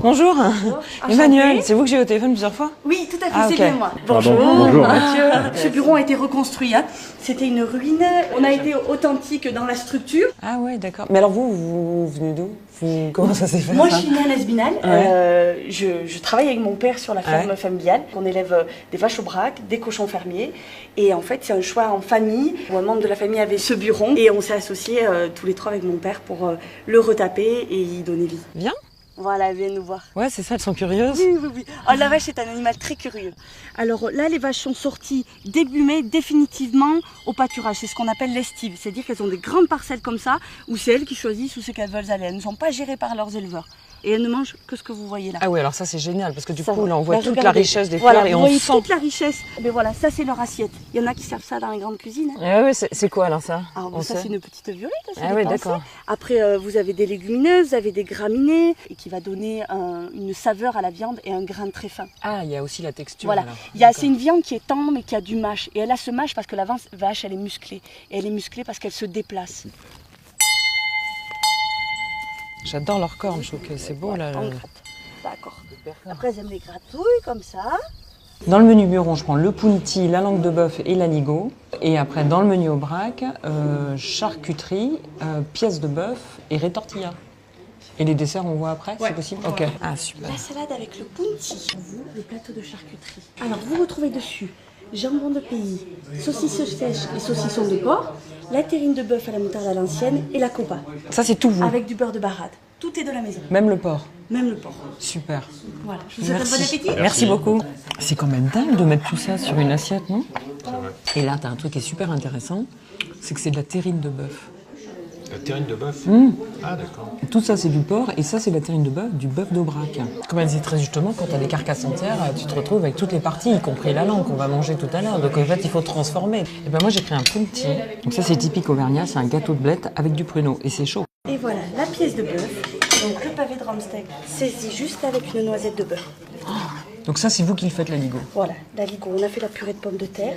Bonjour. Bonjour. Emmanuel, c'est vous que j'ai eu au téléphone plusieurs fois? Oui, tout à fait, Ah, c'est ok. bien moi. Pardon, bonjour. Mathieu. Ce bureau a été reconstruit. C'était une ruine. On a été authentique dans la structure. Ah ouais, d'accord. Mais alors vous venez d'où? Comment ça s'est fait? Moi, ça je suis née à L'Espinal. Ouais. Je travaille avec mon père sur la ferme familiale. On élève des vaches au braque, des cochons fermiers. Et en fait, c'est un choix en famille où un membre de la famille avait ce bureau. Et on s'est associés tous les trois avec mon père pour le retaper et y donner vie. Viens. Voilà, viens nous voir. Ouais, c'est ça, elles sont curieuses. Oui, oui, oui. Oh, la vache est un animal très curieux. Alors là, les vaches sont sorties début mai définitivement au pâturage. C'est ce qu'on appelle l'estive. C'est-à-dire qu'elles ont des grandes parcelles comme ça, où c'est elles qui choisissent où c'est qu'elles veulent aller. Elles ne sont pas gérées par leurs éleveurs. Et elles ne mangent que ce que vous voyez là. Ah oui, alors ça c'est génial, parce que du Ça, coup là on voit toute regardez. la richesse des Voilà, fleurs et vous on voyez sent. toute la richesse. Mais voilà, ça c'est leur assiette. Il y en a qui servent ça dans les grandes cuisines. Ah ouais, c'est quoi alors ça? Alors On ça sait. c'est une petite violette. Ah oui, d'accord. Après vous avez des légumineuses, vous avez des graminées et qui va donner une saveur à la viande et un grain très fin. Ah, il y a aussi la texture. Voilà, alors. c'est une viande qui est tendre mais qui a du mâche. Et elle a ce mâche parce que la vache elle est musclée. Et elle est musclée parce qu'elle se déplace. J'adore leur cornes, je trouve que c'est beau là. On gratte. D'accord. Après elles aiment les gratouilles comme ça. Dans le menu bureau, je prends le punti, la langue de bœuf et l'aligot. Et après, dans le menu au vrac, charcuterie, pièces de bœuf et rétortilla. Et les desserts, on voit après, c'est possible? Ok. Ah, super. La salade avec le punti. Pour vous, le plateau de charcuterie. Alors vous retrouvez dessus jambon de pays, saucisses sèches et saucissons de porc, la terrine de bœuf à la moutarde à l'ancienne et la copa. Ça, c'est tout vous? Avec du beurre de barade. Tout est de la maison. Même le porc? Même le porc. Super. Voilà. Je vous souhaite un bon appétit. Merci beaucoup. C'est quand même dingue de mettre tout ça sur une assiette, non? Et là, tu as un truc qui est super intéressant, c'est que c'est de la terrine de bœuf. La terrine de bœuf. Ah d'accord. Tout ça, c'est du porc, et ça, c'est la terrine de bœuf, du bœuf d'Aubrac. Comme elle disait très justement, quand tu as des carcasses entières, tu te retrouves avec toutes les parties, y compris la langue qu'on va manger tout à l'heure. Donc en fait, il faut transformer. Et ben moi, j'ai pris un punti. Donc ça, c'est typique auvergnat, c'est un gâteau de blette avec du pruneau, et c'est chaud. Et voilà, la pièce de bœuf. Donc le pavé de drumstick, saisi juste avec une noisette de beurre. Donc ça, c'est vous qui le faites, l'aligot. Voilà, l'aligot. On a fait la purée de pommes de terre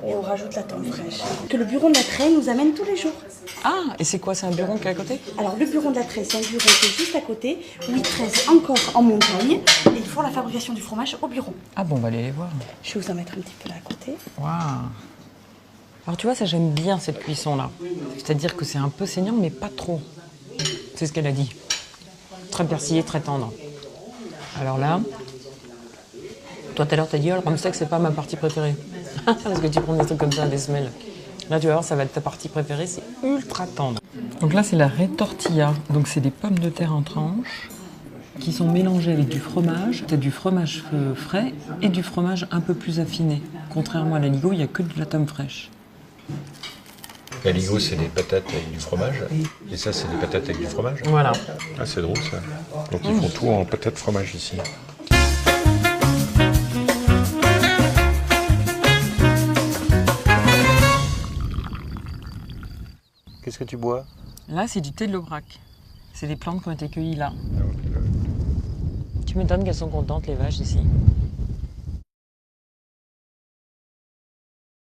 et on rajoute la tome fraîche. Que le bureau de la Treille nous amène tous les jours. Ah, et c'est quoi, c'est un bureau qui est à côté? Alors le bureau de la Treille, c'est un bureau qui est juste à côté, où ils tressent encore en montagne et ils font la fabrication du fromage au bureau. Ah bon, on va aller les voir. Je vais vous en mettre un petit peu là à côté. Waouh. Alors tu vois, ça j'aime bien cette cuisson-là. C'est-à-dire que c'est un peu saignant, mais pas trop. C'est ce qu'elle a dit. Très persillé, très tendre. Alors là, toi tout à l'heure t'as dit, oh, le rumsteak c'est pas ma partie préférée. Parce que tu prends des trucs comme ça, des semelles. Là tu vas voir, ça va être ta partie préférée, c'est ultra tendre. Donc là c'est la rétortilla. Donc c'est des pommes de terre en tranches qui sont mélangées avec du fromage. C'est du fromage frais et du fromage un peu plus affiné. Contrairement à l'aligot, il n'y a que de la tome fraîche. L'aligot, c'est des patates avec du fromage. Et ça, c'est des patates avec du fromage. Voilà. Ah, c'est drôle ça. Donc ils font tout en patates fromage ici. Qu'est-ce que tu bois? Là, c'est du thé de l'Aubrac. C'est des plantes qui ont été cueillies là. Tu m'étonnes qu'elles sont contentes, les vaches, ici.